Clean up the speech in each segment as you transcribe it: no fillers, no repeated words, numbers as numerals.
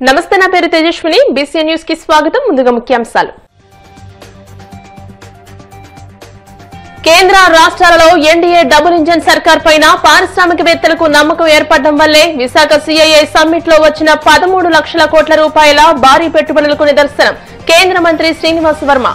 నమస్తే, నా పేరు తేజస్విని. బీసీ న్యూస్ కి స్వాగతం. ముందుగా ముఖ్యాంశాలు. కేంద్ర రాష్ట్రాలలో ఎన్డీఏ డబుల్ ఇంజన్ సర్కార్ పైన పారిశ్రామికవేత్తలకు నమ్మకం ఏర్పడడం వల్లే విశాఖ సిఐఐ సమ్మిట్ లో వచ్చిన 13 లక్షల కోట్ల రూపాయల భారీ పెట్టుబడులకు నిదర్శనం కేంద్ర మంత్రి శ్రీనివాస్ వర్మ.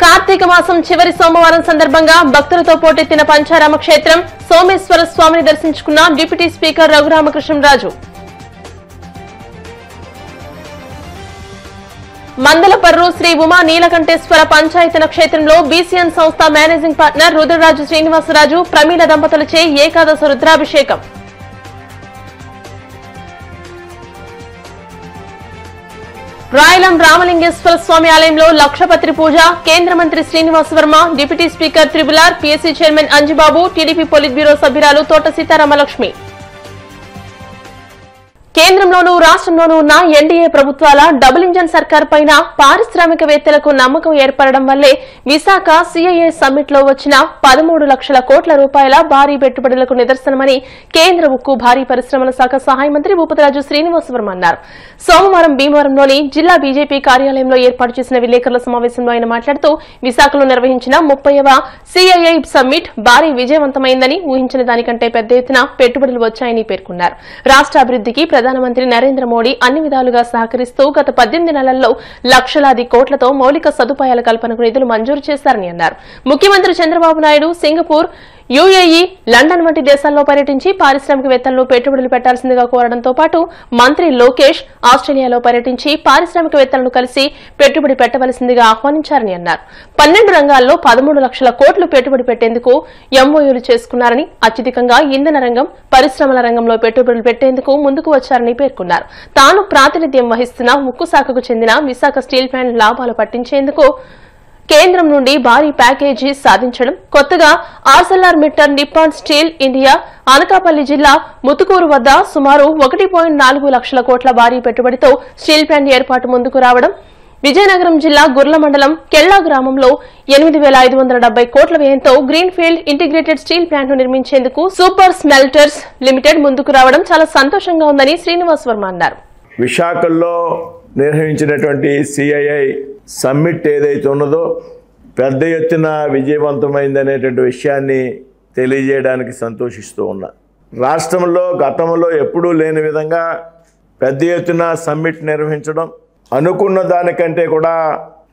కార్తీక మాసం చివరి సోమవారం సందర్భంగా భక్తులతో పోటెత్తిన పంచారామ క్షేత్రం. సోమేశ్వర స్వామిని దర్శించుకున్న డిప్యూటీ స్పీకర్ రఘురామకృష్ణరాజు. మందలపర్రు శ్రీ ఉమా నీలకంఠేశ్వర పంచాయతన క్షేత్రంలో బీసీఎన్ సంస్థ మేనేజింగ్ పార్ట్నర్ రుద్రరాజు శ్రీనివాసరాజు ప్రమీల దంపతులచే ఏకాదశ రుద్రాభిషేకం. రాయలం రామలింగేశ్వర స్వామి ఆలయంలో లక్షపత్రి పూజ. కేంద్ర మంత్రి Srinivas Varma, deputy speaker triple R, PSC chairman Anjibabu, TDP politburo సభ్యురాలు తోట సీతారామలక్ష్మి. కేంద్రంలోనూ రాష్ట్రంలోనూ ఉన్న ఎన్డీఏ ప్రభుత్వాల డబుల్ ఇంజన్ సర్కార్ పైన పారిశ్రామికవేత్తలకు నమ్మకం ఏర్పడడం వల్లే విశాఖ సిఐఐ సమ్మిట్ లో వచ్చిన 13 లక్షల కోట్ల రూపాయల భారీ పెట్టుబడులకు నిదర్శనమని కేంద్ర ఉక్కు భారీ పరిశ్రమల శాఖ సహాయ మంత్రి భూపతిరాజు శ్రీనివాస్ వర్మ అన్నారు. సోమవారం భీమవరంలోని జిల్లా బీజేపీ కార్యాలయంలో ఏర్పాటు చేసిన విలేకరుల సమావేశంలో ఆయన మాట్లాడుతూ విశాఖలో నిర్వహించిన 30వ సిఐఐ సమ్మిట్ భారీ విజయవంతమైందని, ఊహించిన దానికంటే పెద్ద ఎత్తున పెట్టుబడులు వచ్చాయని పేర్కొన్నారు. రాష్ట్ర అభివృద్ధికి ప్రధానమంత్రి నరేంద్ర మోడీ అన్ని విధాలుగా సహకరిస్తూ గత 18 నెలల్లో లక్షలాది కోట్లతో మౌలిక సదుపాయాల కల్పనకు నిధులు మంజూరు చేశారని అన్నారు. ముఖ్యమంత్రి Chandrababu Naidu Singapore, UAE, London వంటి దేశాల్లో పర్యటించి పారిశ్రామికవేత్తలను పెట్టుబడులు పెట్టాల్సిందిగా కోరడంతో పాటు మంత్రి లోకేష్ ఆస్ట్రేలియాలో పర్యటించి పారిశ్రామికవేత్తలను కలిసి పెట్టుబడి పెట్టవలసిందిగా ఆహ్వానించారని అన్నారు. 12 రంగాల్లో 13 లక్షల కోట్లు పెట్టుబడి పెట్టేందుకు ఎంఓయూలు చేసుకున్నారని, అత్యధికంగా ఇంధన రంగం, పరిశ్రమల రంగంలో పెట్టుబడులు పెట్టేందుకు ముందుకు వచ్చారని పేర్కొన్నారు. తాను ప్రాతినిధ్యం వహిస్తున్న ఉక్కు శాఖకు చెందిన విశాఖ స్టీల్ ప్లాంట్ లాభాలు పట్టించేందుకు కేంద్రం నుండి భారీ ప్యాకేజీ సాధించడం, కొత్తగా ఆర్సెల్ఆర్ Mittal Nippon steel India Anakapalli జిల్లా ముతుకూరు వద్ద సుమారు 1.4 లక్షల కోట్ల భారీ పెట్టుబడితో స్టీల్ ప్లాంట్ ఏర్పాటు ముందుకు రావడం, విజయనగరం జిల్లా గుర్ల మండలం కెల్లా గ్రామంలో 8,570 కోట్ల వ్యయంతో green field integrated steel plant ను నిర్మించేందుకు సూపర్ స్మెల్టర్స్ లిమిటెడ్ ముందుకు రావడం చాలా సంతోషంగా ఉందని శ్రీనివాస్ వర్మ అన్నారు. విశాఖలో నిర్వహించినటువంటి సిఐఐ సమ్మిట్ ఏదైతే ఉన్నదో పెద్ద ఎత్తున విజయవంతమైందనేటువంటి విషయాన్ని తెలియజేయడానికి సంతోషిస్తూ ఉన్నా. రాష్ట్రంలో గతంలో ఎప్పుడూ లేని విధంగా పెద్ద ఎత్తున సమ్మిట్ నిర్వహించడం, అనుకున్న దానికంటే కూడా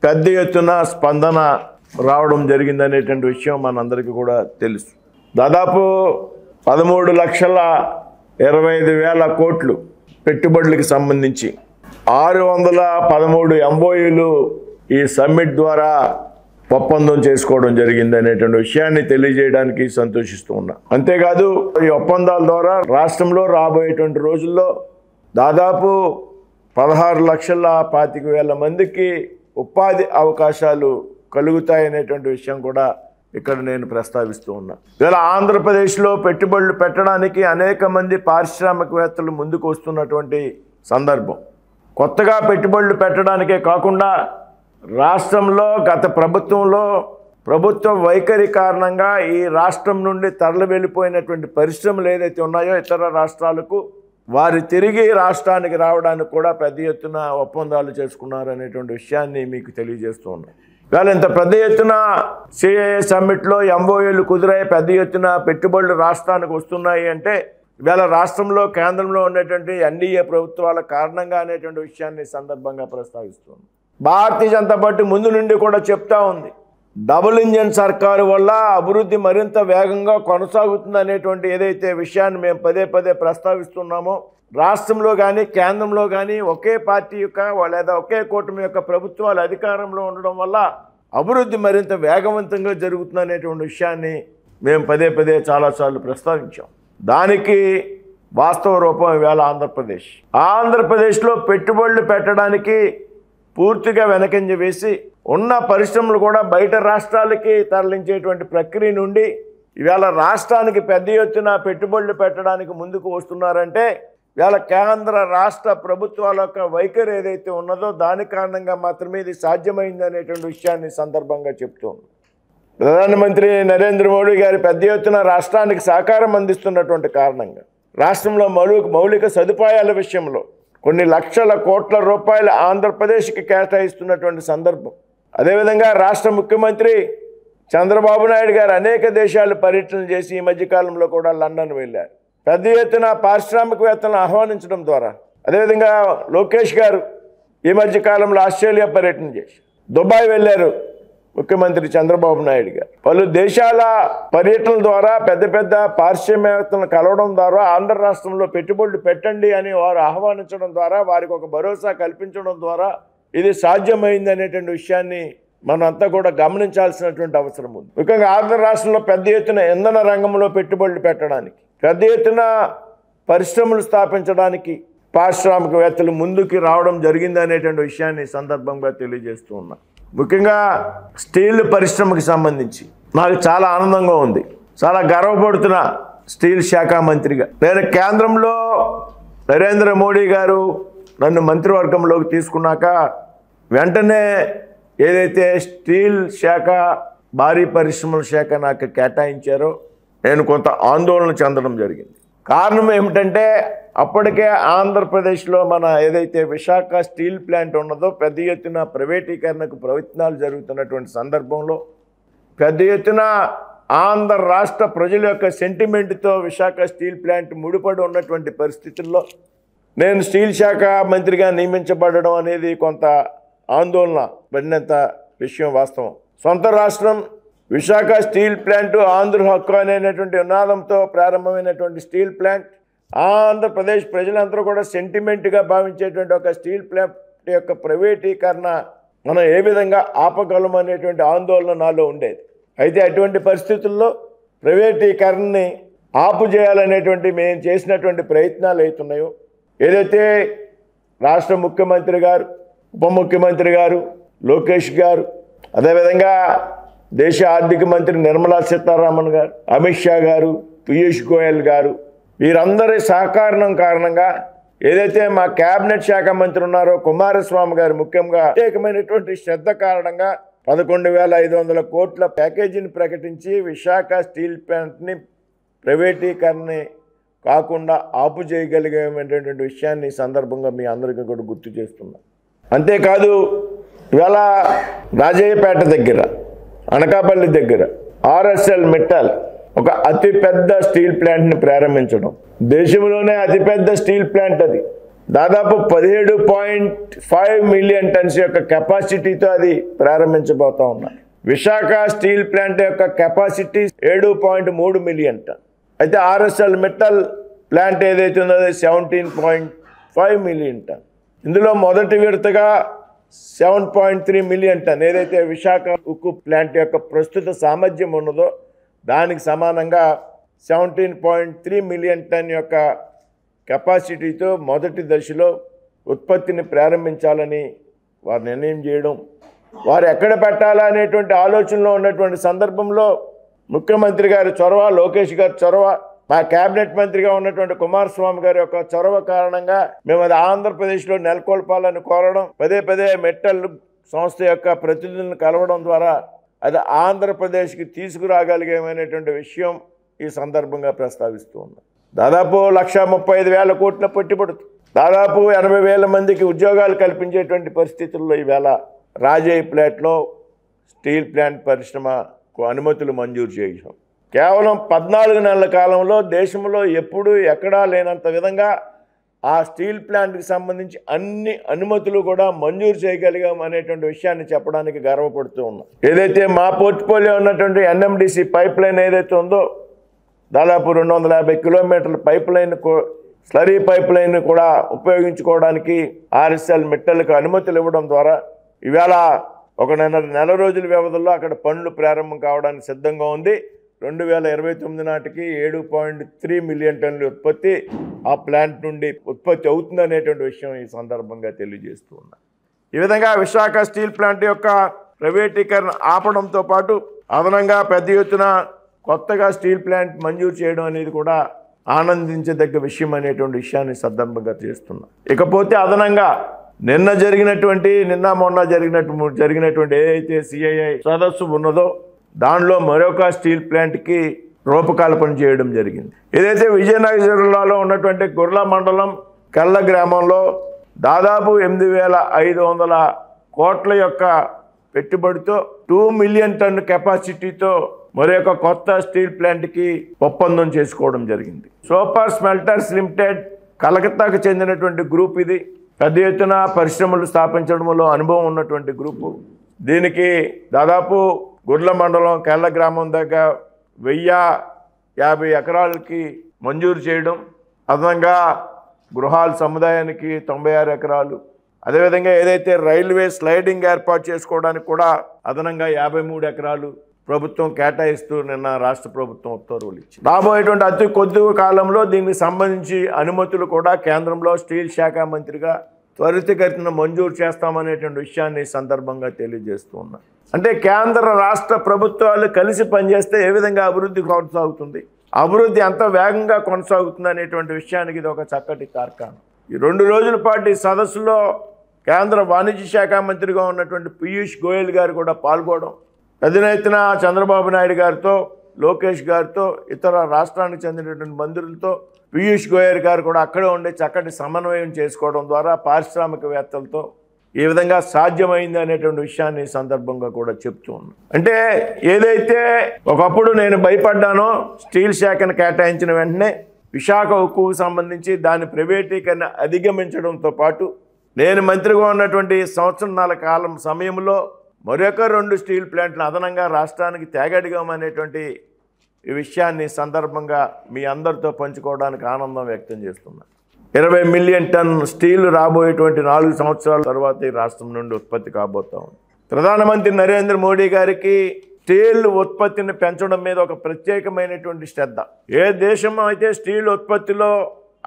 పెద్ద ఎత్తున స్పందన రావడం జరిగిందనేటువంటి విషయం మనందరికీ కూడా తెలుసు. దాదాపు 13,25,000 కోట్లు పెట్టుబడులకు సంబంధించి 613 ఎంఓయూలు ఈ సమ్మిట్ ద్వారా ఒప్పందం చేసుకోవడం జరిగింది అనేటువంటి విషయాన్ని తెలియజేయడానికి సంతోషిస్తూ ఉన్నా. అంతేకాదు ఈ ఒప్పందాల ద్వారా రాష్ట్రంలో రాబోయేటువంటి రోజుల్లో దాదాపు 16,25,000 మందికి ఉపాధి అవకాశాలు కలుగుతాయనేటువంటి విషయం కూడా ఇక్కడ నేను ప్రస్తావిస్తూ ఉన్నా. ఇలా ఆంధ్రప్రదేశ్లో పెట్టుబడులు పెట్టడానికి అనేక మంది పారిశ్రామికవేత్తలు ముందుకు వస్తున్నటువంటి సందర్భం. కొత్తగా పెట్టుబడులు పెట్టడానికే కాకుండా రాష్ట్రంలో గత ప్రభుత్వంలో ప్రభుత్వ వైఖరి కారణంగా ఈ రాష్ట్రం నుండి తరలి వెళ్ళిపోయినటువంటి పరిశ్రమలు ఏదైతే ఉన్నాయో ఇతర రాష్ట్రాలకు, వారు తిరిగి రాష్ట్రానికి రావడానికి కూడా పెద్ద ఎత్తున ఒప్పందాలు చేసుకున్నారు అనేటువంటి విషయాన్ని మీకు తెలియజేస్తూ ఉన్నాం. ఇవాళ ఇంత పెద్ద ఎత్తున సిఐఐ సమ్మిట్లో ఎంఓయూలు కుదిరాయి, పెద్ద ఎత్తున పెట్టుబడులు రాష్ట్రానికి వస్తున్నాయి అంటే ఇవాళ రాష్ట్రంలో కేంద్రంలో ఉన్నటువంటి ఎన్డీఏ ప్రభుత్వాల కారణంగా అనేటువంటి విషయాన్ని సందర్భంగా ప్రస్తావిస్తుంది. భారతీయ జనతా పార్టీ ముందు నుండి కూడా చెప్తా ఉంది, డబుల్ ఇంజన్ సర్కారు వల్ల అభివృద్ధి మరింత వేగంగా కొనసాగుతుంది అనేటువంటి ఏదైతే విషయాన్ని మేము పదే పదే ప్రస్తావిస్తున్నామో, రాష్ట్రంలో కానీ కేంద్రంలో కానీ ఒకే పార్టీ యొక్క లేదా ఒకే కూటమి యొక్క ప్రభుత్వాలు అధికారంలో ఉండడం వల్ల అభివృద్ధి మరింత వేగవంతంగా జరుగుతుంది అనేటువంటి విషయాన్ని మేము పదే పదే చాలాసార్లు ప్రస్తావించాం. దానికి వాస్తవ రూపం ఇవాళ ఆంధ్రప్రదేశ్లో పెట్టుబడులు పెట్టడానికి పూర్తిగా వెనకంజ వేసి ఉన్న పరిశ్రమలు కూడా బయట రాష్ట్రాలకి తరలించేటువంటి ప్రక్రియ నుండి ఇవాళ రాష్ట్రానికి పెద్ద ఎత్తున పెట్టుబడులు పెట్టడానికి ముందుకు వస్తున్నారంటే ఇవాళ కేంద్ర రాష్ట్ర ప్రభుత్వాల యొక్క వైఖరి ఏదైతే ఉన్నదో దాని కారణంగా మాత్రమే ఇది సాధ్యమైంది అనేటువంటి విషయాన్ని సందర్భంగా చెప్తున్నాను. ప్రధానమంత్రి నరేంద్ర మోడీ గారి పెద్ద ఎత్తున రాష్ట్రానికి సహకారం అందిస్తున్నటువంటి కారణంగా రాష్ట్రంలో మౌలిక సదుపాయాల విషయంలో కొన్ని లక్షల కోట్ల రూపాయలు ఆంధ్రప్రదేశ్కి కేటాయిస్తున్నటువంటి సందర్భం. అదేవిధంగా రాష్ట్ర ముఖ్యమంత్రి చంద్రబాబు నాయుడు గారు అనేక దేశాలు పర్యటన చేసి ఈ మధ్యకాలంలో కూడా లండన్ వెళ్ళారు. పెద్ద ఎత్తున పారిశ్రామికవేత్తలను ఆహ్వానించడం ద్వారా, అదేవిధంగా లోకేష్ గారు ఈ మధ్యకాలంలో ఆస్ట్రేలియా పర్యటన చేసి దుబాయ్ వెళ్ళారు. ముఖ్యమంత్రి చంద్రబాబు నాయుడు గారు పలు దేశాల పర్యటనల ద్వారా పెద్ద పెద్ద పారిశ్రామికవేత్తలను కలవడం ద్వారా ఆంధ్ర రాష్ట్రంలో పెట్టుబడులు పెట్టండి అని వారు ఆహ్వానించడం ద్వారా, వారికి ఒక భరోసా కల్పించడం ద్వారా ఇది సాధ్యమైంది అనేటువంటి విషయాన్ని మనంతా కూడా గమనించాల్సినటువంటి అవసరం ఉంది. ముఖ్యంగా ఆంధ్ర రాష్ట్రంలో పెద్ద ఎత్తున ఇంధన రంగంలో పెట్టుబడులు పెట్టడానికి, పెద్ద ఎత్తున పరిశ్రమలు స్థాపించడానికి పారిశ్రామికవేత్తలు ముందుకు రావడం జరిగింది అనేటువంటి విషయాన్ని సందర్భంగా తెలియజేస్తూ ఉన్నా. ముఖ్యంగా స్టీల్ పరిశ్రమకి సంబంధించి నాకు చాలా ఆనందంగా ఉంది, చాలా గర్వపడుతున్నా. స్టీల్ శాఖ మంత్రిగా నేను కేంద్రంలో నరేంద్ర మోడీ గారు నన్ను మంత్రివర్గంలోకి తీసుకున్నాక వెంటనే ఏదైతే స్టీల్ శాఖ, భారీ పరిశ్రమల శాఖ నాకు కేటాయించారో నేను కొంత ఆందోళన చెందడం జరిగింది. కారణం ఏమిటంటే అప్పటికే ఆంధ్రప్రదేశ్లో మన ఏదైతే విశాఖ స్టీల్ ప్లాంట్ ఉన్నదో పెద్ద ఎత్తున ప్రైవేటీకరణకు ప్రయత్నాలు జరుగుతున్నటువంటి సందర్భంలో పెద్ద ఎత్తున ఆంధ్ర రాష్ట్ర ప్రజల యొక్క సెంటిమెంట్తో విశాఖ స్టీల్ ప్లాంట్ ముడిపడి ఉన్నటువంటి పరిస్థితుల్లో నేను స్టీల్ శాఖ మంత్రిగా నియమించబడడం అనేది కొంత ఆందోళన పడినంత విషయం వాస్తవం. సొంత రాష్ట్రం విశాఖ స్టీల్ ప్లాంట్ ఆంధ్ర హక్కు అనేటువంటి నినాదంతో ప్రారంభమైనటువంటి స్టీల్ ప్లాంట్ ఆంధ్రప్రదేశ్ ప్రజలందరూ కూడా సెంటిమెంట్గా భావించేటువంటి ఒక స్టీల్ ప్లాంట్ యొక్క ప్రైవేటీకరణ మనం ఏ విధంగా ఆపగలం అనేటువంటి ఆందోళన నాలో ఉండేది. అయితే అటువంటి పరిస్థితుల్లో ప్రైవేటీకరణని ఆపు చేయాలనేటువంటి మేము చేసినటువంటి ప్రయత్నాలు అవుతున్నాయో, ఏదైతే రాష్ట్ర ముఖ్యమంత్రి గారు, ఉప ముఖ్యమంత్రి గారు, లోకేష్ గారు, అదేవిధంగా దేశ ఆర్థిక మంత్రి నిర్మలా సీతారామన్ గారు, అమిత్ షా గారు, పీయూష్ గోయల్ గారు, వీరందరి సహకారం కారణంగా ఏదైతే మా కేబినెట్ శాఖ మంత్రి ఉన్నారో కుమారస్వామి గారు ముఖ్యంగా ప్రత్యేకమైనటువంటి శ్రద్ధ కారణంగా 11,500 కోట్ల ప్యాకేజీని ప్రకటించి విశాఖ స్టీల్ ప్లాంట్ని ప్రైవేటీకరణ కాకుండా ఆపు చేయగలిగేటువంటి విషయాన్ని సందర్భంగా మీ అందరికీ కూడా గుర్తు చేస్తున్నాం. అంతేకాదు ఇవాళ రాజయ్యపేట దగ్గర, అనకాపల్లి దగ్గర ఆర్ఎస్ఎల్ మిట్టల్ ఒక అతిపెద్ద స్టీల్ ప్లాంట్ని ప్రారంభించడం, దేశంలోనే అతిపెద్ద స్టీల్ ప్లాంట్ అది. దాదాపు 17.5 మిలియన్ టన్స్ యొక్క కెపాసిటీతో అది ప్రారంభించబోతా ఉన్నారు. విశాఖ స్టీల్ ప్లాంట్ యొక్క కెపాసిటీ 7.3 మిలియన్ టన్. అయితే ఆర్ఎస్ఎల్ మిట్టల్ ప్లాంట్ ఏదైతే ఉందో అది 17.5 మిలియన్ టన్. ఇందులో మొదటి విడతగా 7.3 మిలియన్ టన్ ఏదైతే విశాఖ ఉక్కు ప్లాంట్ యొక్క ప్రస్తుత సామర్థ్యం ఉన్నదో దానికి సమానంగా 17.3 మిలియన్ టన్ యొక్క కెపాసిటీతో మొదటి దశలో ఉత్పత్తిని ప్రారంభించాలని వారు నిర్ణయం చేయడం, వారు ఎక్కడ పెట్టాలనేటువంటి ఆలోచనలో ఉన్నటువంటి సందర్భంలో ముఖ్యమంత్రి గారి చొరవ, లోకేష్ గారి చొరవ, మా కేబినెట్ మంత్రిగా ఉన్నటువంటి కుమారస్వామి గారి యొక్క చొరవ కారణంగా మేము అది ఆంధ్రప్రదేశ్లో నెలకొల్పాలని కోరడం, పదే పదే మెట్టల్ సంస్థ యొక్క ప్రతినిధులను కలవడం ద్వారా అది ఆంధ్రప్రదేశ్కి తీసుకురాగలిగేమైనటువంటి విషయం ఈ సందర్భంగా ప్రస్తావిస్తూ ఉన్నాం. దాదాపు 1,35,000 కోట్ల పెట్టుబడి, దాదాపు 80,000 మందికి ఉద్యోగాలు కల్పించేటువంటి పరిస్థితుల్లో ఈవేళ రాజయ్యపేటలో స్టీల్ ప్లాంట్ పరిశ్రమకు అనుమతులు మంజూరు చేయడం కేవలం 14 నెలల కాలంలో దేశంలో ఎప్పుడూ ఎక్కడా లేనంత విధంగా ఆ స్టీల్ ప్లాంట్కి సంబంధించి అన్ని అనుమతులు కూడా మంజూరు చేయగలిగాం అనేటువంటి విషయాన్ని చెప్పడానికి గర్వపడుతూ ఉన్నాం. ఏదైతే మా పోర్ట్ఫోలియో ఉన్నటువంటి ఎన్ఎండిసి పైప్ లైన్ ఏదైతే ఉందో దాదాపు 250 కిలోమీటర్ల pipe line, slurry pipe line కూడా ఉపయోగించుకోవడానికి ఆర్ఎస్ఎల్ మిట్టల్కి అనుమతులు ఇవ్వడం ద్వారా ఇవాళ ఒక నెల రోజుల వ్యవధిలో అక్కడ పనులు ప్రారంభం కావడానికి సిద్ధంగా ఉంది. 2029 నాటికి 7.3 మిలియన్ టన్నుల ఉత్పత్తి ఆ ప్లాంట్ నుండి ఉత్పత్తి అవుతుంది అనేటువంటి విషయం ఈ సందర్భంగా తెలియజేస్తూ ఉన్నా. ఈ విధంగా విశాఖ స్టీల్ ప్లాంట్ యొక్క ప్రైవేటీకరణ ఆపడంతో పాటు అదనంగా పెద్ద ఎత్తున కొత్తగా స్టీల్ ప్లాంట్ మంజూరు చేయడం అనేది కూడా ఆనందించదగ్గ విషయం అనేటువంటి విషయాన్ని సందర్భంగా చేస్తున్నా. ఇకపోతే అదనంగా నిన్న మొన్న జరిగినటువంటి ఏదైతే సిఐఐ సదస్సు ఉన్నదో దానిలో మరొక స్టీల్ ప్లాంట్కి రూపకల్పన చేయడం జరిగింది. ఏదైతే విజయనగరం జిల్లాలో ఉన్నటువంటి గుర్ల మండలం కల్ల గ్రామంలో దాదాపు 8,500 కోట్ల యొక్క పెట్టుబడితో 2 మిలియన్ టన్ను కెపాసిటీతో మరొక కొత్త స్టీల్ ప్లాంట్కి ఒప్పందం చేసుకోవడం జరిగింది. సూపర్ స్మెల్టర్స్ లిమిటెడ్ కలకత్తాకు చెందినటువంటి గ్రూప్. ఇది పెద్ద ఎత్తున పరిశ్రమలు స్థాపించడంలో అనుభవం ఉన్నటువంటి గ్రూపు. దీనికి దాదాపు గుడ్ల మండలం కేరళ గ్రామం దగ్గర 1050 ఎకరాలకి మంజూరు చేయడం, అదనంగా గృహాల సముదాయానికి 96 ఎకరాలు, అదేవిధంగా ఏదైతే రైల్వే స్లైడింగ్ ఏర్పాటు చేసుకోవడానికి కూడా అదనంగా 53 ఎకరాలు ప్రభుత్వం కేటాయిస్తూ నిన్న రాష్ట్ర ప్రభుత్వం ఉత్తర్వులు ఇచ్చింది. రాబోయేటువంటి అతి కొద్ది కాలంలో దీనికి సంబంధించి అనుమతులు కూడా కేంద్రంలో స్టీల్ శాఖ మంత్రిగా త్వరితగతిన మంజూరు చేస్తామనేటువంటి విషయాన్ని సందర్భంగా తెలియజేస్తూ ఉన్నా. అంటే కేంద్ర రాష్ట్ర ప్రభుత్వాలు కలిసి పనిచేస్తే ఏ విధంగా అభివృద్ధి కొనసాగుతుంది, అభివృద్ధి ఎంత వేగంగా కొనసాగుతుంది అనేటువంటి విషయానికి ఇది ఒక చక్కటి తార్కాణం. ఈ 2 రోజుల పాటు ఈ సదస్సులో కేంద్ర వాణిజ్య శాఖ మంత్రిగా ఉన్నటువంటి పీయూష్ గోయల్ గారు కూడా పాల్గొనడం, పెద్ద ఎత్తున చంద్రబాబు నాయుడు గారితో, లోకేష్ గారితో, ఇతర రాష్ట్రానికి చెందినటువంటి మంత్రులతో పీయూష్ గోయల్ గారు కూడా అక్కడే ఉండి చక్కటి సమన్వయం చేసుకోవడం ద్వారా పారిశ్రామికవేత్తలతో ఏ విధంగా సాధ్యమైంది అనేటువంటి విషయాన్ని సందర్భంగా కూడా చెప్తూ ఉన్నాను. అంటే ఏదైతే ఒకప్పుడు నేను భయపడ్డానో స్టీల్ శాఖను కేటాయించిన వెంటనే విశాఖ ఉక్కుకు సంబంధించి దాని ప్రైవేటీకరణ అధిగమించడంతో పాటు నేను మంత్రిగా ఉన్నటువంటి సంవత్సరాల కాలం సమయంలో మరొక 2 స్టీల్ ప్లాంట్లు అదనంగా రాష్ట్రానికి తేగడిగామనేటువంటి ఈ విషయాన్ని సందర్భంగా మీ అందరితో పంచుకోవడానికి ఆనందం వ్యక్తం చేస్తున్నాను. 20 మిలియన్ టన్ స్టీల్ రాబోయేటువంటి 4 సంవత్సరాల తర్వాత ఈ రాష్ట్రం నుండి ఉత్పత్తి కాబోతా ఉంది. ప్రధానమంత్రి నరేంద్ర మోడీ గారికి స్టీల్ ఉత్పత్తిని పెంచడం మీద ఒక ప్రత్యేకమైనటువంటి శ్రద్ధ. ఏ దేశం అయితే స్టీల్ ఉత్పత్తిలో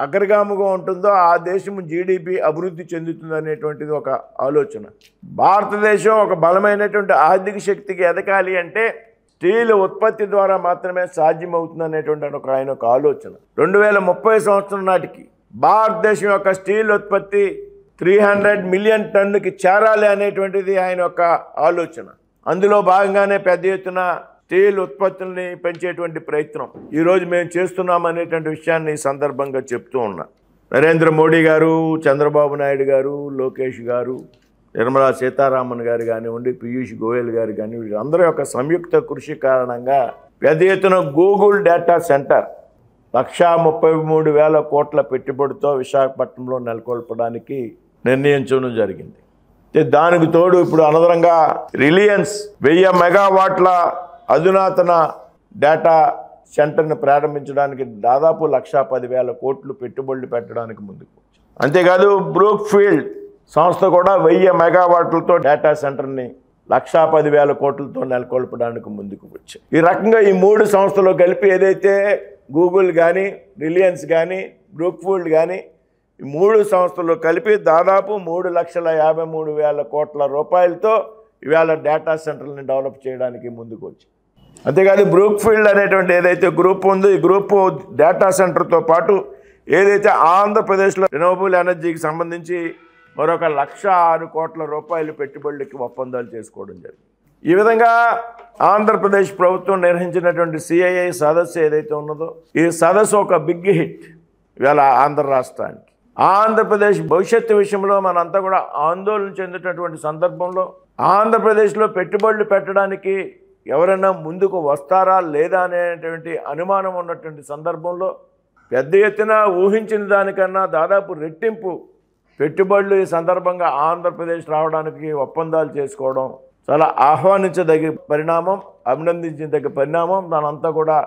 అగ్రగాముగా ఉంటుందో ఆ దేశం జీడిపి అభివృద్ధి చెందుతుంది అనేటువంటిది ఒక ఆలోచన. భారతదేశం ఒక బలమైనటువంటి ఆర్థిక శక్తికి ఎదగాలి అంటే స్టీల్ ఉత్పత్తి ద్వారా మాత్రమే సాధ్యమవుతుంది అనేటువంటి ఆయన ఒక ఆలోచన. 2030 సంవత్సరం నాటికి భారతదేశం యొక్క స్టీల్ ఉత్పత్తి 300 మిలియన్ టన్నుకి చేరాలి అనేటువంటిది ఆయన యొక్క ఆలోచన. అందులో భాగంగానే పెద్ద ఎత్తున స్టీల్ ఉత్పత్తుల్ని పెంచేటువంటి ప్రయత్నం ఈరోజు మేము చేస్తున్నాం అనేటువంటి విషయాన్ని సందర్భంగా చెప్తూ ఉన్నా. నరేంద్ర మోడీ గారు, చంద్రబాబు నాయుడు గారు, లోకేష్ గారు, నిర్మలా సీతారామన్ గారు కానివ్వండి, పీయూష్ గోయల్ గారు కానీ, వీళ్ళందరూ యొక్క సంయుక్త కృషి కారణంగా పెద్ద ఎత్తున గూగుల్ డేటా సెంటర్ 133,000 కోట్ల పెట్టుబడితో విశాఖపట్నంలో నెలకొల్పడానికి నిర్ణయించడం జరిగింది. దానికి తోడు ఇప్పుడు అనదరంగా రిలయన్స్ 1000 మెగావాట్ల అధునాతన డేటా సెంటర్ని ప్రారంభించడానికి దాదాపు 110,000 కోట్లు పెట్టుబడులు పెట్టడానికి ముందుకు. అంతేకాదు బ్రూక్ఫీల్డ్ సంస్థ కూడా 1000 మెగావాట్లతో డేటా సెంటర్ని 110,000 కోట్లతో నెలకొల్పడానికి ముందుకు వచ్చాయి. ఈ రకంగా ఈ 3 సంస్థలు కలిపి ఏదైతే గూగుల్ కానీ, రిలయన్స్ కానీ, బ్రూక్ఫీల్డ్ కానీ ఈ 3 సంస్థలు కలిపి దాదాపు 3,53,000 కోట్ల రూపాయలతో ఇవాళ డేటా సెంటర్ని డెవలప్ చేయడానికి ముందుకు వచ్చి. అంతేకాదు బ్రూక్ఫీల్డ్ అనేటువంటి ఏదైతే గ్రూప్ ఉందో ఈ గ్రూపు డేటా సెంటర్తో పాటు ఏదైతే ఆంధ్రప్రదేశ్లో రెన్యూవబుల్ ఎనర్జీకి సంబంధించి మరొక 106 కోట్ల రూపాయలు పెట్టుబడులకి ఒప్పందాలు చేసుకోవడం జరిగింది. ఈ విధంగా ఆంధ్రప్రదేశ్ ప్రభుత్వం నిర్వహించినటువంటి సిఐఐ సదస్సు ఏదైతే ఉన్నదో ఈ సదస్సు ఒక బిగ్ హిట్ ఇవాళ ఆంధ్ర రాష్ట్రానికి. ఆంధ్రప్రదేశ్ భవిష్యత్తు విషయంలో మనంతా కూడా ఆందోళన చెందేటటువంటి సందర్భంలో ఆంధ్రప్రదేశ్లో పెట్టుబడులు పెట్టడానికి ఎవరైనా ముందుకు వస్తారా లేదా అనేటువంటి అనుమానం ఉన్నటువంటి సందర్భంలో పెద్ద ఎత్తున ఊహించిన దానికన్నా దాదాపు రెట్టింపు పెట్టుబడులు ఈ సందర్భంగా ఆంధ్రప్రదేశ్ రావడానికి ఒప్పందాలు చేసుకోవడం చాలా ఆహ్వానించదగిన పరిణామం, అభినందించదగ్గ పరిణామం. దానంతా కూడా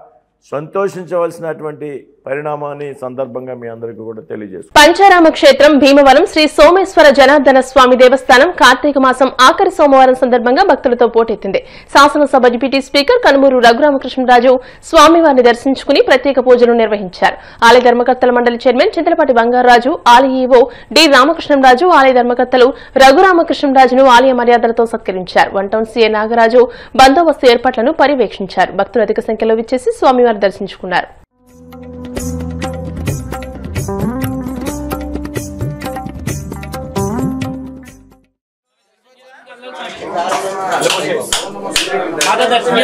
సంతోషించవలసినటువంటి పరిణామాన్ని సందర్భంగా మీ అందరికీ కూడా తెలియజేస్తాం. పంచారామ క్షేత్రం భీమవరం శ్రీ సోమేశ్వర జనార్దన స్వామి దేవస్థానం కార్తీక మాసం ఆఖరి సోమవారం సందర్భంగా భక్తులతో పోటెత్తింది. శాసనసభ డిప్యూటీ స్పీకర్ కనుమూరు రఘురామకృష్ణరాజు స్వామివారిని దర్శించుకుని ప్రత్యేక పూజలు నిర్వహించారు. ఆలయ ధర్మకర్తల మండలి చైర్మన్ చింతలపాటి బంగారాజు, ఆలయ ఈవో డి రామకృష్ణరాజు, ఆలయ ధర్మకర్తలు రఘురామకృష్ణరాజును ఆలయ మర్యాదలతో సత్కరించారు. వన్ టౌన్ సీఏ నాగరాజు బందోబస్తు ఏర్పాట్లను పర్యవేక్షించారు. భక్తులు అధిక సంఖ్యలో విచ్చేసి స్వామివారిని దర్శించుకున్నారు. माता दर्शन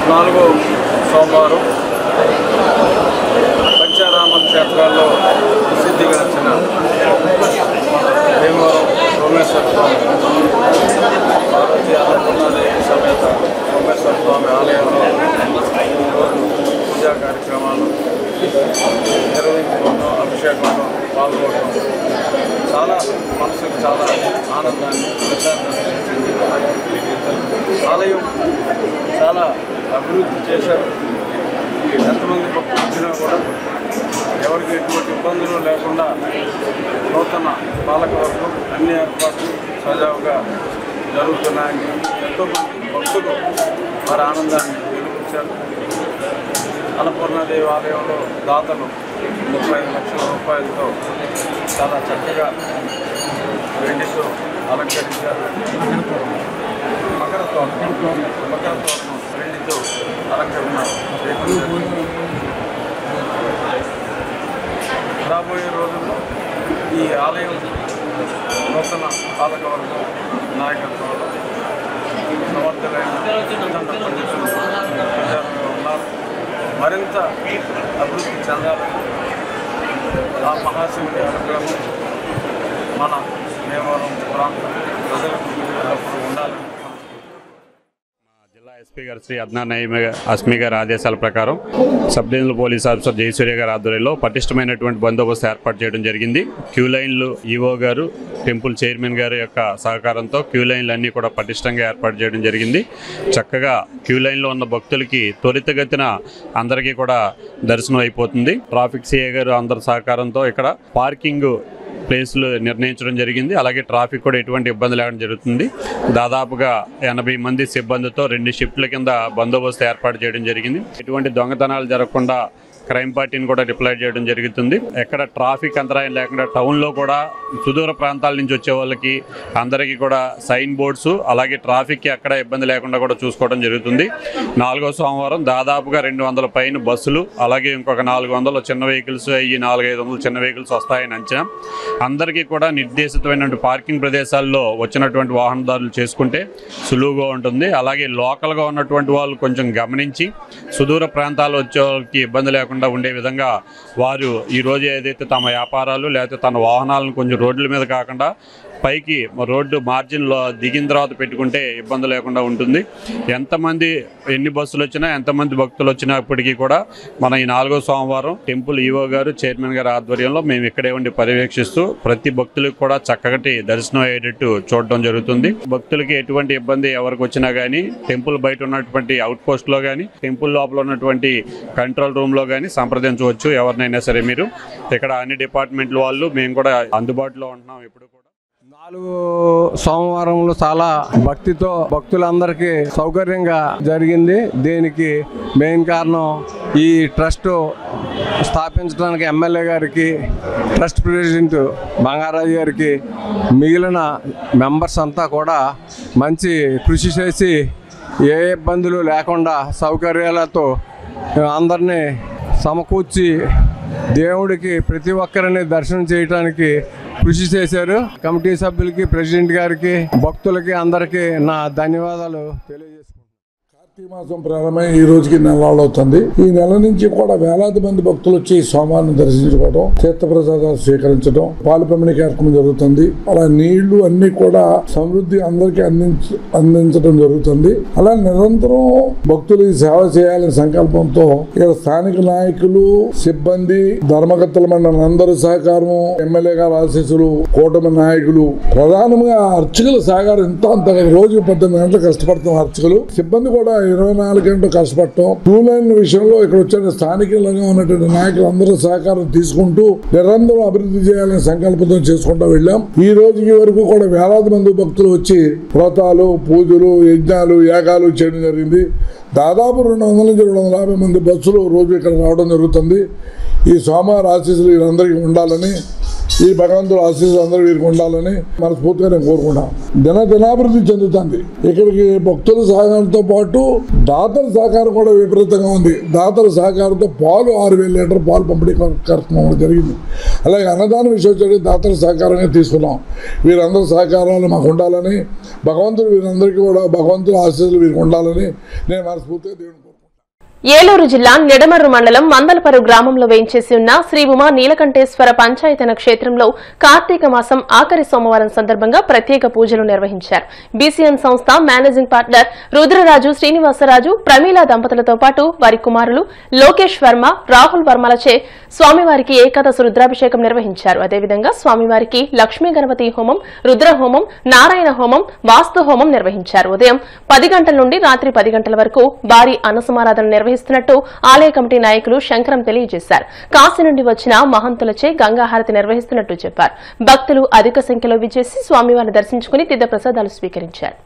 నాలుగో సోమవారం పంచారామ క్షేత్రాల్లో ప్రసిద్ధిగాంచిన భీమవరం సోమేశ్వర స్వామి పార్వతీ అన్నపూర్ణాదేవి సమేత సోమేశ్వర స్వామి ఆలయంలో పూజా కార్యక్రమాలు నిర్వహించుకోవడం, అభిషేకంలో పాల్గొనడం చాలా మనసుకు చాలా ఆనందాన్ని ప్రశాంతాన్ని. ఆలయం చాలా అభివృద్ధి చేశారు. ఎంతమంది భక్తులు వచ్చినా కూడా ఎవరికి ఎటువంటి ఇబ్బందులు లేకుండా నూతన పాలకవర్గం అన్ని ఏర్పాట్లు సజావుగా జరుగుతున్నాయని ఎంతోమంది భక్తులు వారి ఆనందాన్ని వెలిపించారు. అన్నపూర్ణాదేవి ఆలయంలో దాతలు 35 లక్షల రూపాయలతో చాలా చక్కగా వెండితో అలంకరించారు. మకర తోరణం వెండితో అలంకరణ చేయించారు. రాబోయే రోజుల్లో ఈ ఆలయం నూతన పాలకవర్గం నాయకత్వంలో ప్రజలు ఉన్నారు. మరింత అభివృద్ధి చెందాలని ఆ మహాశివుని అనుగ్రహం మన భీమవరం ప్రాంత ప్రజలకు ఉండాలని జిల్లా ఎస్పీ గారు శ్రీ అద్నాన్ నయీం అస్మి గారి ఆదేశాల ప్రకారం sub divisional police officer Jayasurya గారి ఆధ్వర్యంలో పటిష్టమైనటువంటి బందోబస్తు ఏర్పాటు చేయడం జరిగింది. క్యూ లైన్లు ఈవో గారు, టెంపుల్ చైర్మన్ గారి యొక్క సహకారంతో క్యూ లైన్లు అన్నీ కూడా పటిష్టంగా ఏర్పాటు చేయడం జరిగింది. చక్కగా క్యూ లైన్లో ఉన్న భక్తులకి త్వరితగతిన అందరికీ కూడా దర్శనం అయిపోతుంది. ట్రాఫిక్ సిఐ గారు అందరి సహకారంతో ఇక్కడ పార్కింగ్ ప్లేస్లు నిర్ణయించడం జరిగింది. అలాగే ట్రాఫిక్ కూడా ఎటువంటి ఇబ్బంది లేకుండా జరుగుతుంది. దాదాపుగా 80 మంది సిబ్బందితో 2 షిఫ్ట్ల కింద బందోబస్తు ఏర్పాటు చేయడం జరిగింది. ఎటువంటి దొంగతనాలు జరగకుండా క్రైమ్ పార్టీని కూడా డిప్లాయ్ చేయడం జరుగుతుంది. ఎక్కడ ట్రాఫిక్ అంతరాయం లేకుండా టౌన్లో కూడా సుదూర ప్రాంతాల నుంచి వచ్చే వాళ్ళకి అందరికీ కూడా సైన్ బోర్డ్స్, అలాగే ట్రాఫిక్కి ఎక్కడ ఇబ్బంది లేకుండా కూడా చూసుకోవడం జరుగుతుంది. 4వ సోమవారం దాదాపుగా 200 పైన బస్సులు, అలాగే ఇంకొక 400 చిన్న వెహికల్స్, ఈ 400-500 చిన్న వెహికల్స్ వస్తాయని అంచనా. అందరికీ కూడా నిర్దేశితమైనటువంటి పార్కింగ్ ప్రదేశాల్లో వచ్చినటువంటి వాహనదారులు చేసుకుంటే సులువుగా ఉంటుంది. అలాగే లోకల్గా ఉన్నటువంటి వాళ్ళు కొంచెం గమనించి సుదూర ప్రాంతాలు వచ్చే వాళ్ళకి ఇబ్బంది లేకుండా ఉండే విధంగా వారు ఈరోజు ఏదైతే తమ వ్యాపారాలు లేకపోతే తన వాహనాలను కొంచెం రోడ్ల మీద కాకుండా పైకి రోడ్డు మార్జిన్లో దిగిన తర్వాత పెట్టుకుంటే ఇబ్బంది లేకుండా ఉంటుంది. ఎన్ని బస్సులు వచ్చినా, ఎంతమంది భక్తులు వచ్చినప్పటికీ కూడా మన ఈ 4వ సోమవారం టెంపుల్ ఈవో గారు, చైర్మన్ గారి ఆధ్వర్యంలో మేము ఇక్కడే ఉండి పర్యవేక్షిస్తూ ప్రతి భక్తులకు కూడా చక్కటి దర్శనం అయ్యేటట్టు చూడడం జరుగుతుంది. భక్తులకి ఎటువంటి ఇబ్బంది ఎవరికి వచ్చినా కానీ టెంపుల్ బయట ఉన్నటువంటి అవుట్ పోస్ట్లో కానీ, టెంపుల్ లోపల ఉన్నటువంటి కంట్రోల్ రూమ్లో కానీ సంప్రదించవచ్చు ఎవరినైనా సరే. మీరు ఇక్కడ అన్ని డిపార్ట్మెంట్ల వాళ్ళు మేము కూడా అందుబాటులో ఉంటున్నాం. ఇప్పుడు కూడా 4 సోమవారంలో చాలా భక్తితో భక్తులందరికీ సౌకర్యంగా జరిగింది. దీనికి మెయిన్ కారణం ఈ ట్రస్ట్ స్థాపించడానికి ఎమ్మెల్యే గారికి, ట్రస్ట్ ప్రెసిడెంట్ బంగారాజు గారికి, మిగిలిన మెంబర్స్ అంతా కూడా మంచి కృషి చేసి ఏ ఇబ్బందులు లేకుండా సౌకర్యాలతో అందరినీ సమకూర్చి దేవుడికి ప్రతి ఒక్కరిని దర్శనం చేయడానికి కృషి చేశారు. కమిటీ సభ్యులకి, ప్రెసిడెంట్ గారికి, భక్తులకి అందరికీ నా ధన్యవాదాలు తెలియజేసుకుంటున్నాను. కార్తీక మాసం ప్రారంభమై ఈ రోజుకి నెలలు అవుతుంది. ఈ నెల నుంచి కూడా వేలాది మంది భక్తులు వచ్చి సోమవారం దర్శించుకోవడం, తీర్థప్రసాదాలు స్వీకరించడం, పాలు పంపిణీ కార్యక్రమం జరుగుతుంది. అలా నీళ్లు అన్ని కూడా సమృద్ధి అందరికీ అందించడం జరుగుతుంది. అలా నిరంతరం భక్తులు సేవ చేయాలనే సంకల్పంతో ఇక్కడ స్థానిక నాయకులు, సిబ్బంది, ధర్మకర్తల మండలి అందరూ సహకారం, ఎమ్మెల్యే గారు ఆశీస్సులు, కూటమి నాయకులు, ప్రధానంగా అర్చకుల సహకారం ఎంతో అంత రోజు 18 గంటలు కష్టపడుతున్న అర్చకులు, సిబ్బంది కూడా 24 గంటలు కష్టపడటం, క్యూ లైన్ విషయంలో ఇక్కడ వచ్చిన స్థానికంగా ఉన్నటువంటి నాయకులు అందరూ సహకారం తీసుకుంటూ నిరంతరం అభివృద్ధి చేయాలనే సంకల్పంతో చేసుకుంటూ వెళ్ళాం. ఈ రోజుకి వరకు కూడా వేలాది మంది భక్తులు వచ్చి వ్రతాలు, పూజలు, యజ్ఞాలు, యాగాలు చేయడం జరిగింది. దాదాపు 200 నుంచి 250 మంది బస్సులు రోజు ఇక్కడ రావడం జరుగుతుంది. ఈ సోమవారం ఆశీస్సులు వీరందరికీ ఉండాలని, ఈ భగవంతుడు ఆశీస్సులు అందరూ వీరికి ఉండాలని మనస్ఫూర్తిగా నేను కోరుకున్నాను. దినాభివృద్ధి చెందుతుంది. ఇక్కడికి భక్తుల సహకారంతో పాటు దాతల సహకారం కూడా విపరీతంగా ఉంది. దాతల సహకారంతో పాలు 6000 లీటర్ పాలు పంపిణీ కార్యక్రమం జరిగింది. అలాగే అన్నదాన విషయం దాతల సహకారంగా తీసుకున్నాం. వీరందరూ సహకారాలు మాకు ఉండాలని, భగవంతుడు వీరందరికీ కూడా భగవంతుల ఆశీస్సులు వీరికి ఉండాలని నేను మనస్ఫూర్తిగా దేవుని ఏలూరు జిల్లా నిడమర్రు మండలం మందలపరు గ్రామంలో వేయించేసి ఉన్న శ్రీ ఉమా నీలకంఠేశ్వర పంచాయతన క్షేత్రంలో కార్తీక మాసం ఆఖరి సోమవారం సందర్భంగా ప్రత్యేక పూజలు నిర్వహించారు. బీసీఎన్ సంస్థ మేనేజింగ్ పార్ట్నర్ రుద్రరాజు, శ్రీనివాసరాజు, ప్రమీల దంపతులతో పాటు వారి కుమారులు లోకేష్ వర్మ, రాహుల్ వర్మలచే స్వామివారికి ఏకాదశ రుద్రాభిషేకం నిర్వహించారు. అదేవిధంగా స్వామివారికి లక్ష్మీ గణపతి హోమం, రుద్ర హోమం, నారాయణ హోమం, వాస్తు హోమం నిర్వహించారు. ఉదయం 10 గంటల నుండి రాత్రి 10 గంటల వరకు భారీ అన్నసమారాధన నిర్వహిస్తున్నట్టు ఆలయ కమిటీ నాయకులు శంకరం తెలియజేశారు. కాశీ నుండి వచ్చిన మహంతులచే గంగాహారతి నిర్వహిస్తున్నట్టు చెప్పారు. భక్తులు అధిక సంఖ్యలో విచ్చేసి స్వామివారిని దర్శించుకుని తీర్థ ప్రసాదాలు స్వీకరించారు.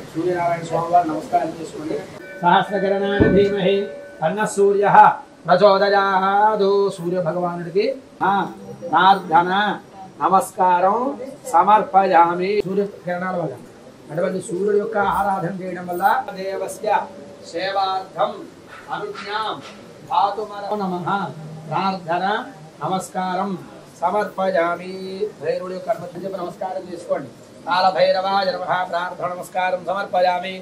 सूर्यनारायण स्वामी नमस्कार सहस्रकरणानि धीमहि तन्नः सूर्यः प्रचोदयात् सूर्य भगवानुडिकी प्रार्थन नमस्कारं समर्पयामि सूर्य किरणाల వల్ల అటువంటి సూర్యుడి యొక్క ఆరాధన చేయడం వల్ల దేవస్య సేవార్థం అనుజ్ఞాం ధాతుమర నమః ప్రార్థన నమస్కారం సమర్పయామి భైరవుడి యొక్క కర్మధ్యం నమస్కారం చేసుకోండి కాల భైరవాయ నమః ప్రార్థన నమస్కారం సమర్పయామి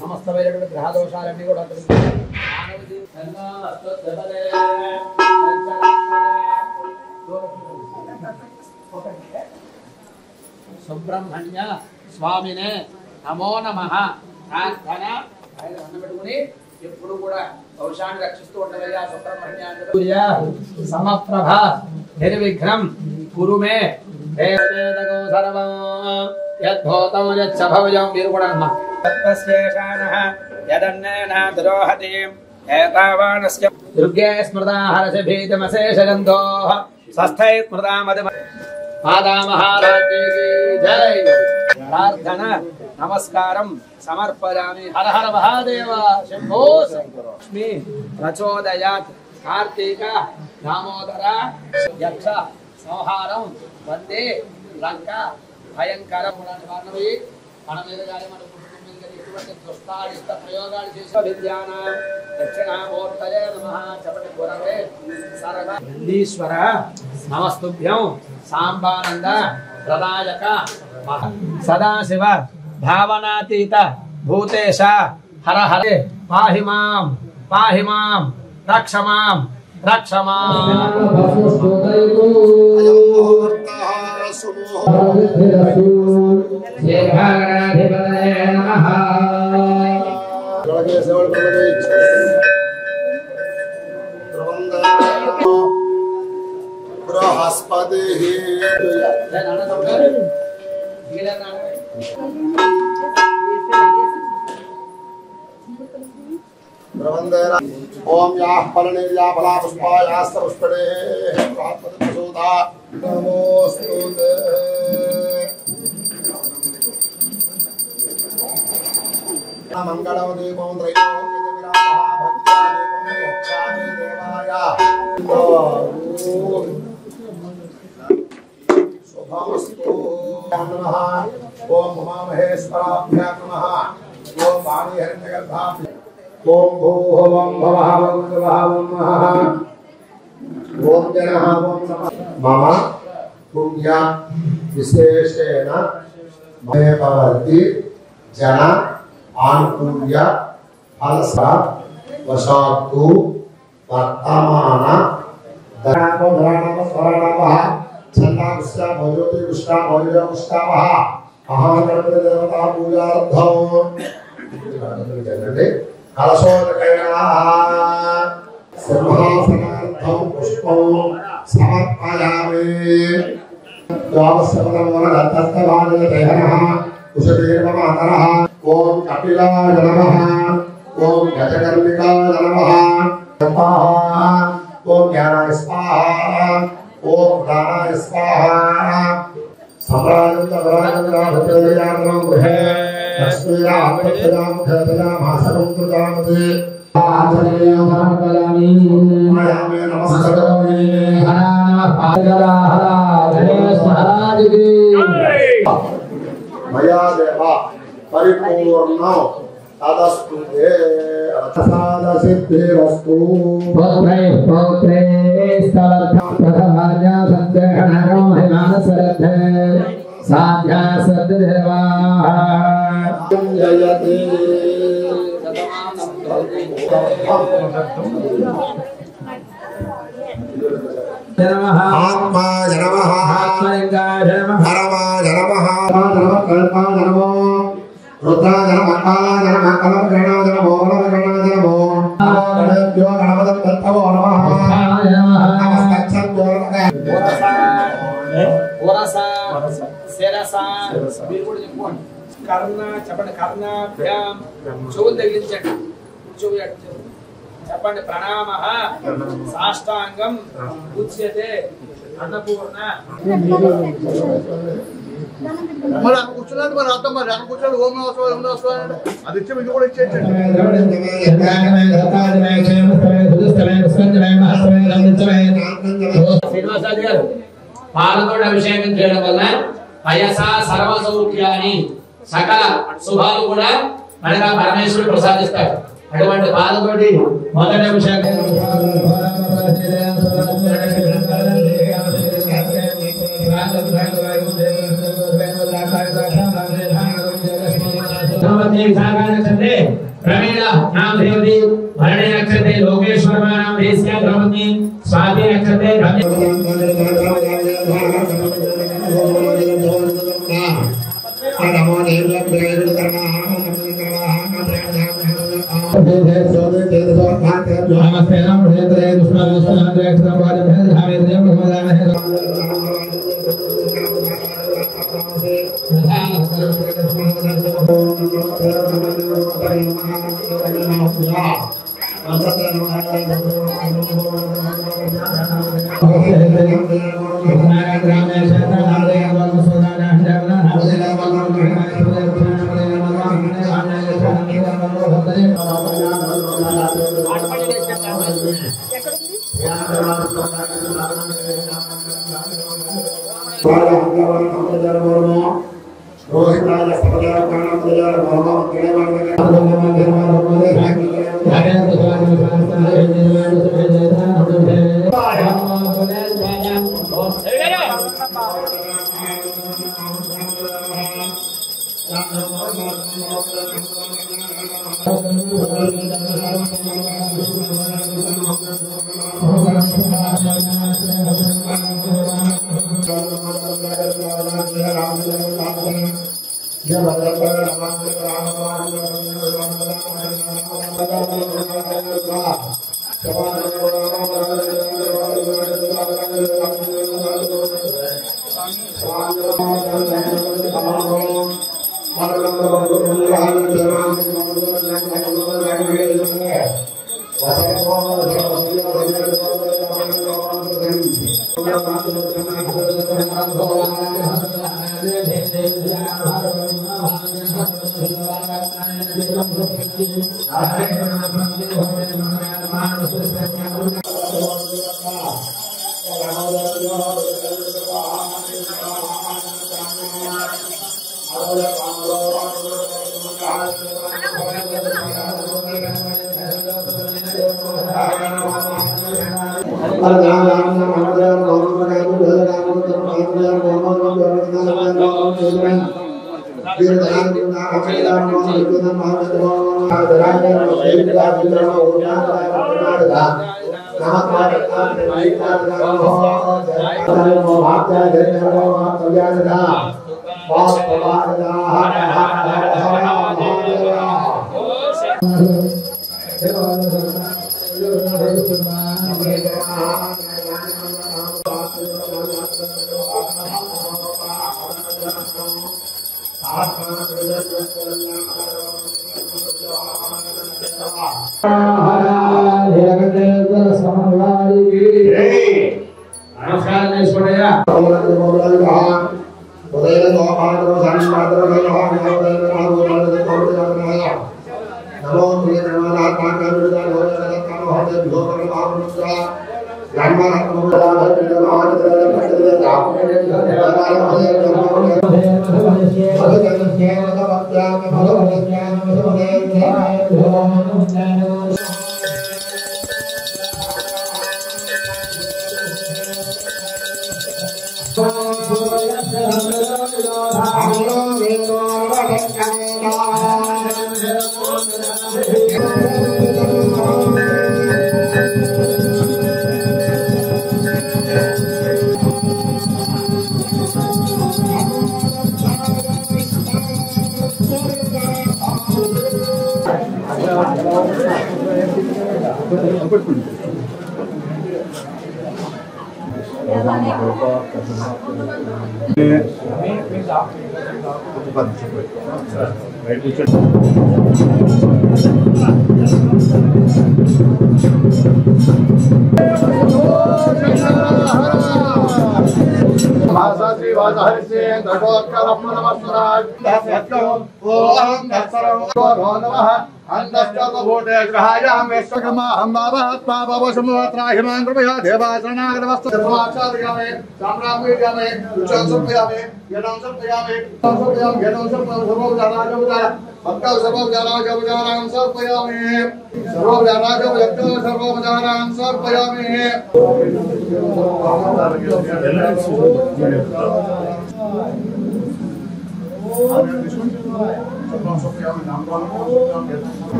సమస్త భైరవుడి గ్రహ దోషాలన్నీ కూడా సుబ్రహ్మణ్య స్వామినే నమో నమః ప్రార్థన పెట్టుకుని ఎప్పుడు కూడా దోషాన్ని రక్షిస్తూ ఉండవయ్యా సుబ్రహ్మణ్య సమప్రభ నిర్విఘ్నం కురుమే దేవదేవగో సర్వం యద్భూతం యచ్చభవయం మీరు కూడా అమ్మా తత్పశ్యేషానః యదన్నేన ద్రోహతి ఏతావానస్య దుర్గే స్మృతా హరసి భీతమశేషగంధో స్వస్థై స్మృతా మద మాతా మహారాజ్ఞీ జై ప్రార్థన నమస్కారం సమర్పయామి హర హర మహాదేవ శంభో లక్ష్మీ ప్రచోదయాత్ కార్తీక దామోదర యక్ష సంహారం వందే లంక భయంకరం వారిని మన మీద కానీ మన కుటుంబం మీద కానీ ఎటువంటి దుష్టాడిష్ట ప్రయోగాలు చేసి విద్యాన దక్షిణామూర్తయే నమః చపటి గురవే సర్వ ఈశ్వర నమస్తుభ్యం సాంబానంద ప్రదాయక సదాశివ భావనాతీత భూతేశ హర హరే పాహి మాం రక్షమాం బృహస్పతి ओम याः फलनिर्या फला पुष्पायास्त पुष्पणे प्रसोदा नमोस्तुते मंगलम देवं त्रयोदशविरामः भक्त्या देवं यच्छामि देवाय शुभमस्तु नमः ओम उमामहेश्वराभ्यां नमः ओम वाणी हिरण्यगर्भाभ्यां ओम भूः ओम भवः ओम भवः ओम महः ओम जनः ओम नमः मम पुण्य विशेषेण मे भवति जन आनुकूल्य फलसा वशातु वर्तमान धरामो धरामो स्वरामः छन्दांस्य भोजोति विष्णा भोजो विष्णावः महागणपति देवता पूजार्थं सिंहासनार्थं पुष्पं समर्पयामि उषतीर्वमातरः ओम कपिलाय नमः ओम गजकर्णिकाय नमः स्वाहा ओम ज्ञानाय स्वाहा ओम प्राणाय स्वाहा सम्राजन्तराजन्तराभद्रयामं गृहे लक्ष्मीरामप्रदामुखदयामासमुद्रदामते आचरेयं समर्पयामि मयामे नमस्करोमि हरा गणेश महाराज की मया देव परिपूर्ण तदस्तुते अर्थसादसिद्धिरस्तु पौत्रे पौत्रे स्तवर्थप्रथमाज्ञा सन्देहणो हिमानसरथे साध्या सद्देवाः जयते आत्मा जनमः आत्मलिंगाय नमः हरमा जनमः कल्पा जनमो रुद्रा जनमः काला जनमः कलम गणा जनमो गणा जनमो गणेभ्यो गणपतम् तत्तवो नमः नमस्कच्छन्तो కర్ణ చెప్పండి కర్ణాభ్యాం చెవులు తగిలించండి చెప్పండి ప్రణామ సాష్టాంగం ఉచ్యతే అన్నపూర్ణ మరి అక్కడ కూర్చున్నాడు మరి అర్థం మరి అక్కడ కూర్చోడు ఓం నమస్కారం అది ఇచ్చే మీకు కూడా ఇచ్చేయండి శ్రీనివాసాది గారు పాలతోటి అభిషేకం చేయడం వల్ల పయస సర్వ సౌఖ్యాన్ని సకల శుభాలు కూడా మనగా పరమేశ్వరుడు ప్రసాదిస్తాడు. అటువంటి పాలతోటి మొదటి అభిషేకం प्रवीण नाम देवती भरणी नक्षत्रे लोकेश्वर नाम देश्या द्रवती स्वाति नक्षत्रे नमस्ते नमः हेन्द्रे दुष्मन्ते क्षत्रवादे धामे देव भगवान भगवत्याम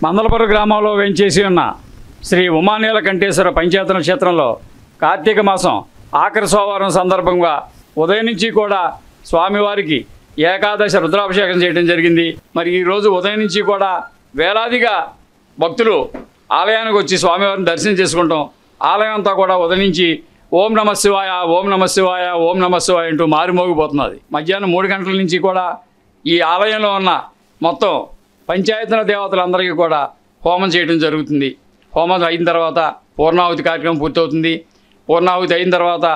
మందలపురం గ్రామంలో వేంచేసి ఉన్న శ్రీ ఉమానీలకంఠేశ్వర పంచాయతన క్షేత్రంలో కార్తీక మాసం ఆఖరి సోమవారం సందర్భంగా ఉదయం నుంచి కూడా స్వామివారికి ఏకాదశి రుద్రాభిషేకం చేయడం జరిగింది. మరి ఈరోజు ఉదయం నుంచి కూడా వేలాదిగా భక్తులు ఆలయానికి వచ్చి స్వామివారిని దర్శనం చేసుకుంటాం. ఆలయం అంతా కూడా ఉదయం నుంచి ఓం నమ శివాయ, ఓం నమ శివాయ, ఓం నమ శివాయ అంటూ మారుమోగిపోతున్నది. మధ్యాహ్నం 3 గంటల నుంచి కూడా ఈ ఆలయంలో ఉన్న మొత్తం పంచాయతన దేవతలందరికీ కూడా హోమం చేయడం జరుగుతుంది. హోమం అయిన తర్వాత పూర్ణాహుతి కార్యక్రమం పూర్తవుతుంది. పూర్ణాహుతి అయిన తర్వాత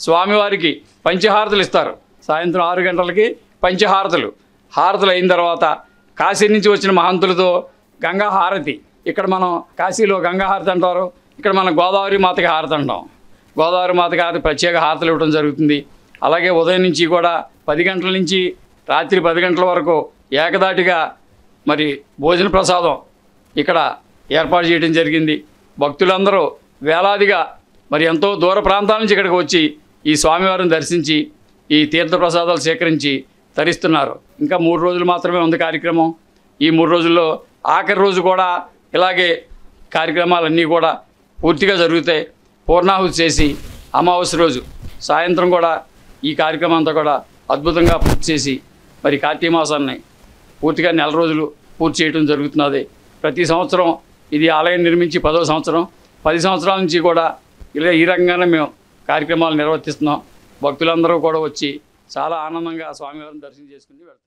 స్వామివారికి పంచహారతులు ఇస్తారు. సాయంత్రం 6 గంటలకి పంచహారతులు. హారతులు అయిన తర్వాత కాశీ నుంచి వచ్చిన మహంతులతో గంగా హారతి. ఇక్కడ మనం కాశీలో గంగా హారతి అంటారు, ఇక్కడ మనం గోదావరి మాతకి హారతి అంటాం. గోదావరి మాతకి హారతి ప్రత్యేక హారతులు ఇవ్వడం జరుగుతుంది. అలాగే ఉదయం నుంచి కూడా 10 గంటల నుంచి రాత్రి 10 గంటల వరకు ఏకదాటిగా మరి భోజన ప్రసాదం ఇక్కడ ఏర్పాటు చేయడం జరిగింది. భక్తులందరూ వేలాదిగా మరి ఎంతో దూర ప్రాంతాల నుంచి ఇక్కడికి వచ్చి ఈ స్వామివారిని దర్శించి ఈ తీర్థ ప్రసాదాలు సేకరించి తరిస్తున్నారు. ఇంకా 3 రోజులు మాత్రమే ఉంది కార్యక్రమం. ఈ 3 రోజుల్లో ఆఖరి రోజు కూడా ఇలాగే కార్యక్రమాలన్నీ కూడా పూర్తిగా జరుగుతాయి. పూర్ణాహుతి చేసి అమావాస్య రోజు సాయంత్రం కూడా ఈ కార్యక్రమం అంతా కూడా అద్భుతంగా పూర్తి చేసి మరి కార్తీక మాసాన్ని పూర్తిగా 4 రోజులు పూర్తి చేయడం జరుగుతున్నది. ప్రతి సంవత్సరం ఇది ఆలయం నిర్మించి 10వ సంవత్సరం. 10 సంవత్సరాల నుంచి కూడా ఇలా ఈ రకంగానే మేము కార్యక్రమాలు నిర్వర్తిస్తున్నాం. భక్తులందరూ కూడా వచ్చి చాలా ఆనందంగా స్వామివారిని దర్శనం చేసుకుని వెళ్తున్నారు.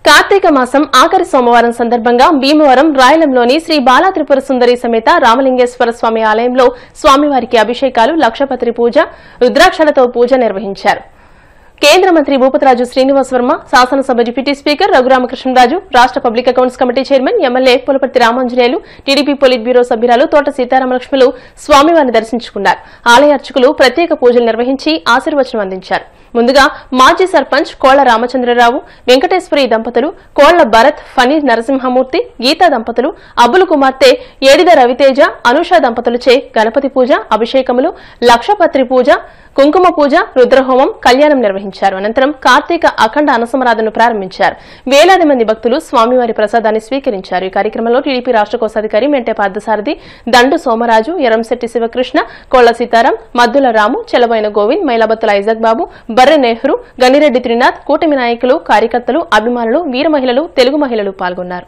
కార్తీక మాసం ఆఖరి సోమవారం సందర్భంగా భీమవరం రాయలంలోని శ్రీ బాలా త్రిపుర సుందరి సమేత రామలింగేశ్వర స్వామి ఆలయంలో స్వామివారికి అభిషేకాలు, లక్షపత్రి పూజ, రుద్రాక్షలతో పూజ నిర్వహించారు. కేంద్ర మంత్రి భూపతిరాజు శ్రీనివాస్ వర్మ, శాసనసభ డిప్యూటీ స్పీకర్ రఘురామకృష్ణరాజు, రాష్ట్ర public accounts committee chairman MLA Pulaparthi Ramanjaneyulu, TDP politburo సభ్యురాలు తోట సీతారామలక్ష్ములు స్వామివారిని దర్శించుకున్నారు. ఆలయ అర్చకులు ప్రత్యేక పూజలు నిర్వహించి ఆశీర్వచనం అందించారు. ముందుగా మాజీ సర్పంచ్ కోళ్ల రామచంద్రరావు, వెంకటేశ్వరి దంపతులు, కోళ్ల భరత్, ఫణి నరసింహమూర్తి, గీతా దంపతులు, అబ్బులు కుమార్తె ఏడిద రవితేజ, అనూష దంపతులచే గణపతి పూజ, అభిషేకములు, లక్షపత్రి పూజ, కుంకుమ పూజ, రుద్రహోమం, కళ్యాణం నిర్వహించారు. అనంతరం కార్తీక అఖండ అనసమరాధను ప్రారంభించారు. వేలాది మంది భక్తులు స్వామివారి ప్రసాదాన్ని స్వీకరించారు. ఈ కార్యక్రమంలో టీడీపీ రాష్ట్ర కోశాధికారి మెంటే పార్థసారథి, దండు సోమరాజు, ఎరంశెట్టి శివకృష్ణ, కోళ్ల సీతారాం, మద్దుల రాము, చెలబోయిన గోవింద్, మైలాబత్తుల ఐజాక్ బాబు, బర్రె నెహ్రూ, గనిరెడ్డి త్రినాథ్, కూటమి నాయకులు, కార్యకర్తలు, అభిమానులు, వీర మహిళలు, తెలుగు మహిళలు పాల్గొన్నారు.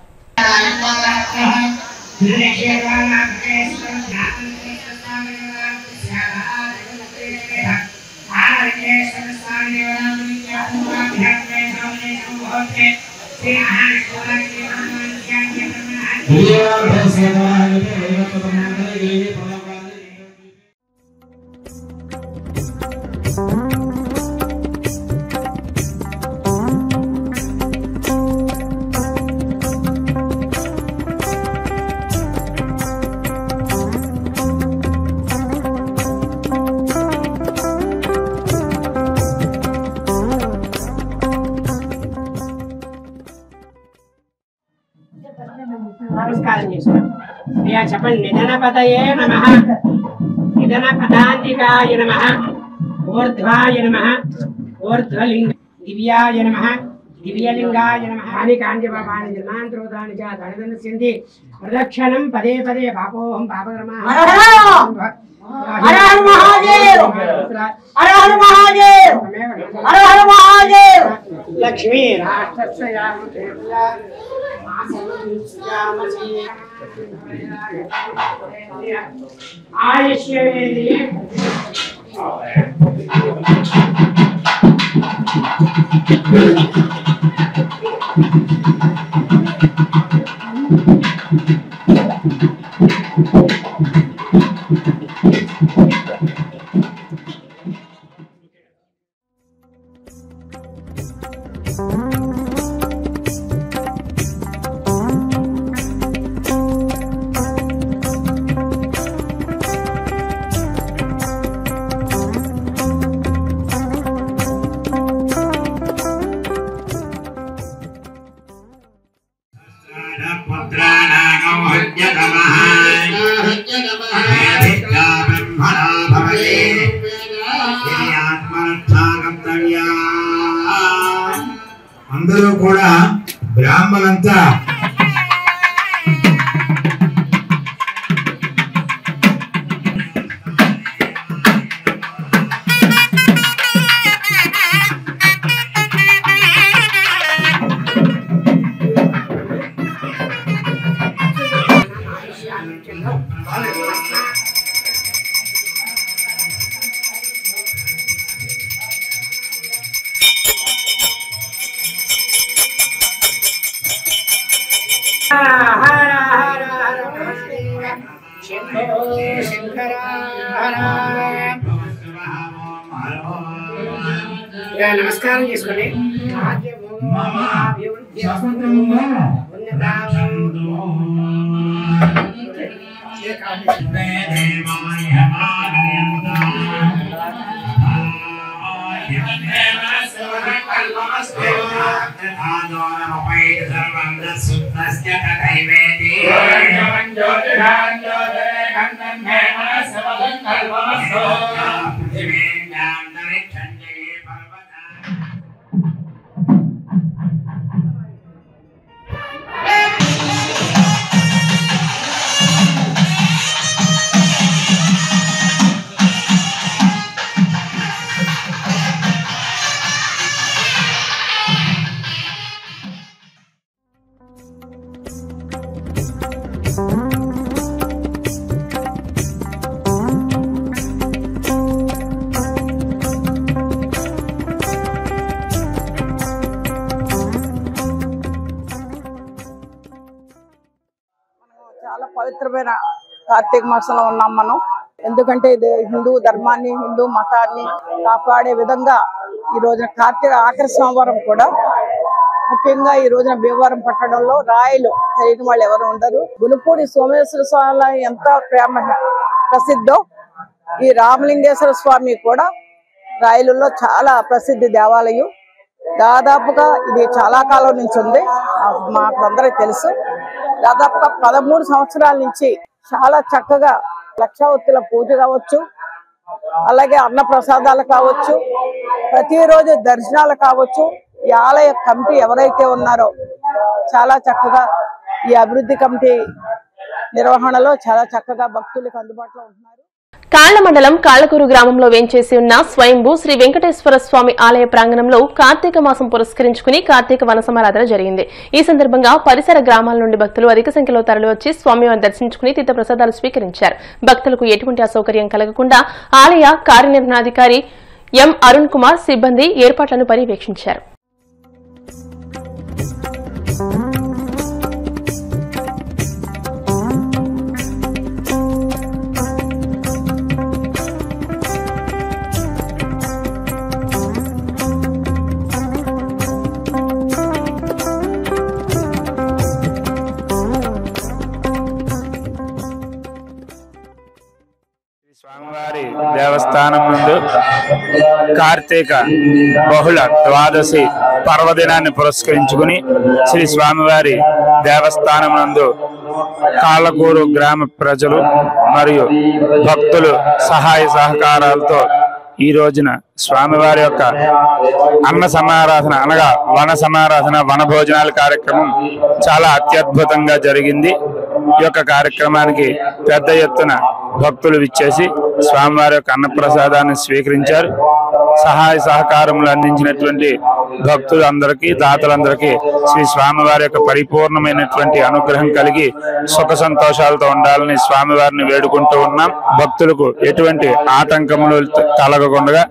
నమస్కారం చేస్తాం. అయ్యా చెప్పండి. నిధనపతయే నమః, నిధనపదాంతికాయ నమః, ఊర్ధ్వాయ నమః, ఊర్ధ్వలింగ దివ్యాయ నమః, దివ్యలింగాయ నమః. అని కాంజపాపాని జన్మాంతరోధాని చ తడిదన సింధి ప్రదక్షిణం పదే పదే పాపోహం పాపకర్మ. లక్ష్మీ రాష్ట్రస్య ఆయుష్యేది అందరూ కూడా బ్రాహ్మణంతా నమస్కారం చేసుకోండి. చాలా పవిత్రమైన కార్తీక మాసంలో ఉన్నాం మనం. ఎందుకంటే ఇది హిందూ ధర్మాన్ని, హిందూ మతాన్ని కాపాడే విధంగా ఈ రోజున కార్తీక ఆఖరి సోమవారం కూడా ముఖ్యంగా ఈ రోజున భీమవరం పట్టణంలో రాయలు తెలియని వాళ్ళు ఎవరు ఉండరు. గునుపూడి సోమేశ్వర స్వామి ఎంత ప్రసిద్ధో ఈ రామలింగేశ్వర స్వామి కూడా రాయలలో చాలా ప్రసిద్ధి దేవాలయం. దాదాపుగా ఇది చాలా కాలం నుంచి ఉంది, మాకు అందరికీ తెలుసు. దాదాపుగా 13 సంవత్సరాల నుంచి చాలా చక్కగా లక్షావత్తుల పూజ కావచ్చు, అలాగే అన్న ప్రసాదాలు కావచ్చు, ప్రతిరోజు దర్శనాలు కావచ్చు. ఈ ఆలయ కమిటీ ఎవరైతే ఉన్నారో చాలా చక్కగా ఈ అభివృద్ధి కమిటీ నిర్వహణలో చాలా చక్కగా భక్తులకు అందుబాటులో ఉంటున్నారు. కాళ్ల మండలం కాళ్లకూరు గ్రామంలో వేంచేసి ఉన్న స్వయంభూ శ్రీ వెంకటేశ్వర స్వామి ఆలయ ప్రాంగణంలో కార్తీక మాసం పురస్కరించుకుని కార్తీక వన సమారాధన జరిగింది. ఈ సందర్భంగా పరిసర గ్రామాల నుండి భక్తులు అధిక సంఖ్యలో తరలివచ్చి స్వామివారిని దర్శించుకుని తీర్థ ప్రసాదాలు స్వీకరించారు. భక్తులకు ఎటువంటి అసౌకర్యం కలగకుండా ఆలయ కార్యనిర్వహణాధికారి ఎం అరుణ్ కుమార్ సిబ్బంది ఏర్పాట్లను పర్యవేక్షించారు. స్వామివారి దేవస్థానం ముందు కార్తీక బహుళ ద్వాదశి పర్వదినాన్ని పురస్కరించుకుని శ్రీ స్వామివారి దేవస్థానం నందు కాళ్లకూరు గ్రామ ప్రజలు మరియు భక్తులు సహాయ సహకారాలతో ఈ రోజున స్వామివారి యొక్క అన్న సమారాధన అనగా వన సమారాధన వన భోజనాల కార్యక్రమం చాలా అత్యద్భుతంగా జరిగింది. ఈ యొక్క కార్యక్రమానికి పెద్ద ఎత్తున భక్తులు విచ్చేసి స్వామివారి యొక్క అన్నప్రసాదాన్ని స్వీకరించారు. సహాయ సహకారములు అందించినటువంటి భక్తులందరికీ దాతలందరికీ శ్రీ స్వామివారి యొక్క పరిపూర్ణమైనటువంటి అనుగ్రహం కలిగి సుఖ సంతోషాలతో ఉండాలని స్వామివారిని వేడుకుంటూ ఉన్నాం. భక్తులకు ఎటువంటి ఆటంకములు కలగకుండా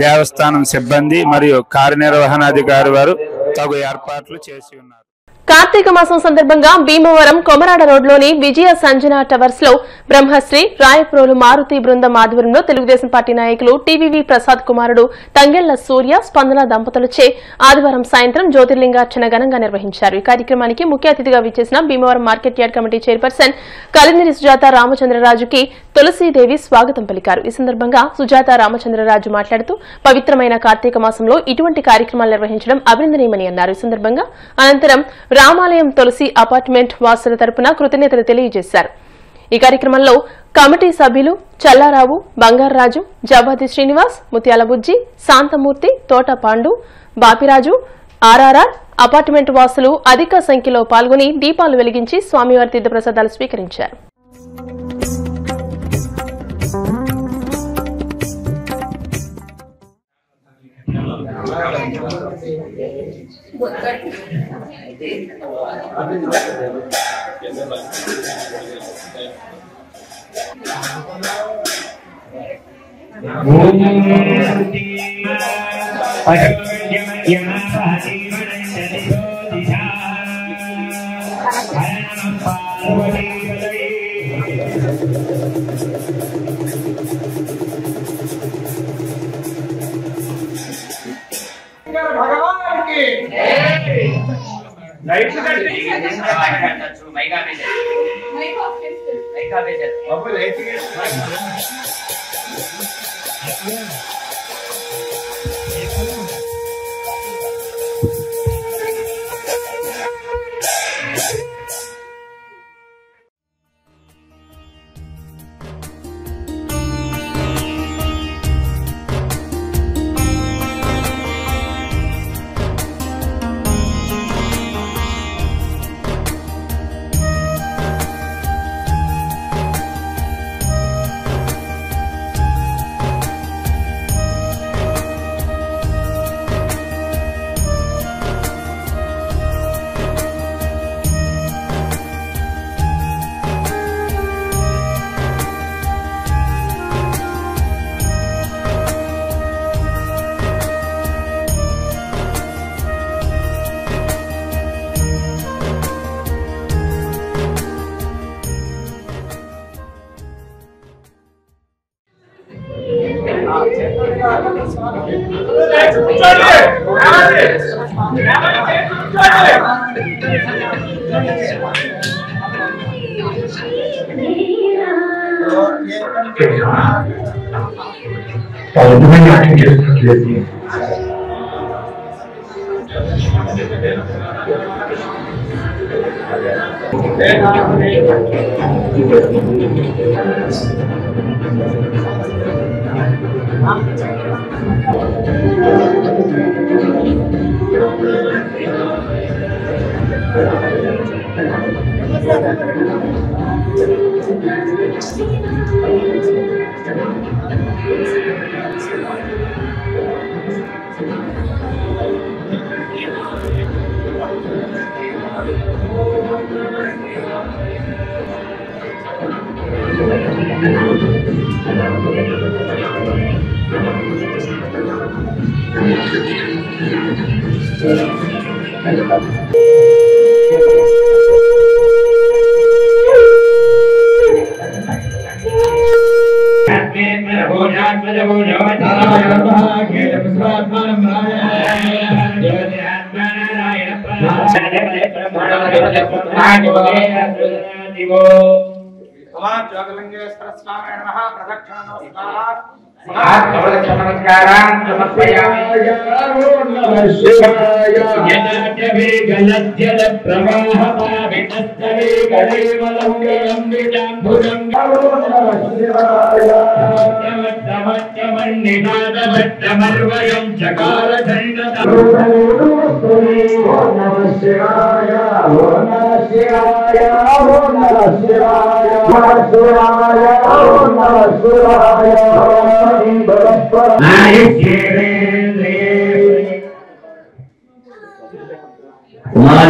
దేవస్థానం సిబ్బంది మరియు కార్యనిర్వహణాధికారి వారు తగు ఏర్పాట్లు చేసి ఉన్నారు. కార్తీక మాసం సందర్భంగా భీమవరం కొమరాడ రోడ్లోని విజయ సంజన టవర్స్ లో బ్రహ్మశ్రీ రాయప్రోలు మారుతి బృందం ఆధ్వర్యంలో తెలుగుదేశం పార్టీ నాయకులు టీవీవీ ప్రసాద్ కుమారుడు తంగెళ్ల సూర్య స్పందన దంపతులచే ఆదివారం సాయంత్రం జ్యోతిర్లింగార్చన ఘనంగా నిర్వహించారు. ఈ కార్యక్రమానికి ముఖ్య అతిథిగా విచ్చేసిన Bhimavaram market yard committee chairperson కలినిరి సుజాత రామచంద్రరాజుకి తులసీదేవి స్వాగతం పలికారు. ఈ సందర్భంగా సుజాత రామచంద్రరాజు మాట్లాడుతూ పవిత్రమైన కార్తీక మాసంలో ఇటువంటి కార్యక్రమాలు నిర్వహించడం అభినందనీయమని అన్నారు. ఈ సందర్భంగా అనంతరం రామాలయం తులసి అపార్ట్మెంట్ వాసుల తరపున కృతజ్ఞతలు తెలియజేశారు. ఈ కార్యక్రమంలో కమిటీ సభ్యులు చల్లారావు, బంగారరాజు, జవాది శ్రీనివాస్, ముత్యాల బుజ్జి, శాంతమూర్తి, తోట పాండు, బాపిరాజు, ఆర్ఆర్ఆర్ అపార్ట్మెంట్ వాసులు అధిక సంఖ్యలో పాల్గొని దీపాలు వెలిగించి స్వామివారి తీర్థ ప్రసాదాలు స్వీకరించారు.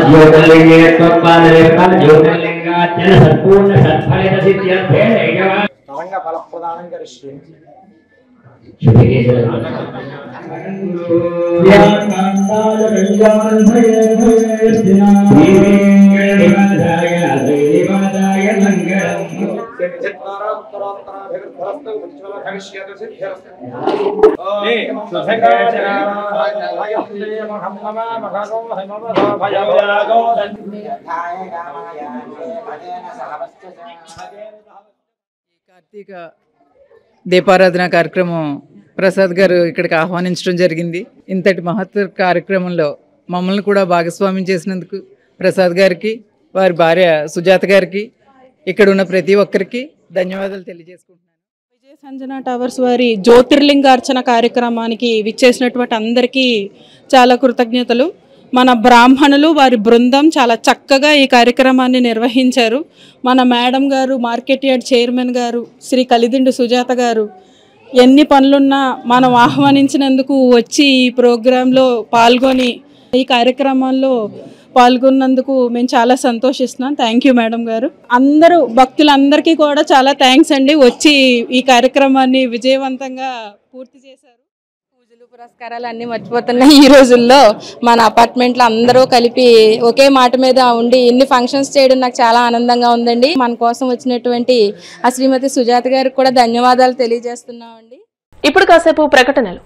ज्योतिर्लिंगे ज्योतिर्लिंगाचल संपूर्ण सत्फलित सिद्ध्यर्थे तरंग फल प्रदानं करिष्ये కార్తీక దీపారాధన కార్యక్రమం ప్రసాద్ గారు ఇక్కడికి ఆహ్వానించడం జరిగింది. ఇంతటి మహత్తర కార్యక్రమంలో మమ్మల్ని కూడా భాగస్వామ్యం చేసినందుకు ప్రసాద్ గారికి, వారి భార్య సుజాత గారికి, ఇక్కడ ఉన్న ప్రతి ఒక్కరికి ధన్యవాదాలు తెలియజేసుకుంటున్నాను. విజయ సంజన టవర్స్ వారి జ్యోతిర్లింగార్చన కార్యక్రమానికి విచ్చేసినటువంటి అందరికీ చాలా కృతజ్ఞతలు. మన బ్రాహ్మణులు వారి బృందం చాలా చక్కగా ఈ కార్యక్రమాన్ని నిర్వహించారు. మన మేడం గారు, మార్కెట్ యార్డ్ చైర్మన్ గారు, శ్రీ కలిదిండు సుజాత గారు ఎన్ని పనులున్నా మనం ఆహ్వానించినందుకు వచ్చి ఈ ప్రోగ్రాంలో పాల్గొని ఈ కార్యక్రమంలో పాల్గొన్నందుకు మేము చాలా సంతోషిస్తున్నాం. థ్యాంక్ యూ మేడం గారు. అందరూ భక్తులందరికీ కూడా చాలా థ్యాంక్స్ అండి, వచ్చి ఈ కార్యక్రమాన్ని విజయవంతంగా పూర్తి చేశారు. పురస్కారాలు అన్నీ మర్చిపోతున్నాయి ఈ రోజుల్లో. మన అపార్ట్మెంట్లో అందరూ కలిపి ఒకే మాట మీద ఉండి ఇన్ని ఫంక్షన్స్ చేయడం నాకు చాలా ఆనందంగా ఉందండి. మన కోసం వచ్చినటువంటి ఆ శ్రీమతి సుజాత గారికి కూడా ధన్యవాదాలు తెలియజేస్తున్నామండి. ఇప్పుడు కాసేపు ప్రకటనలు.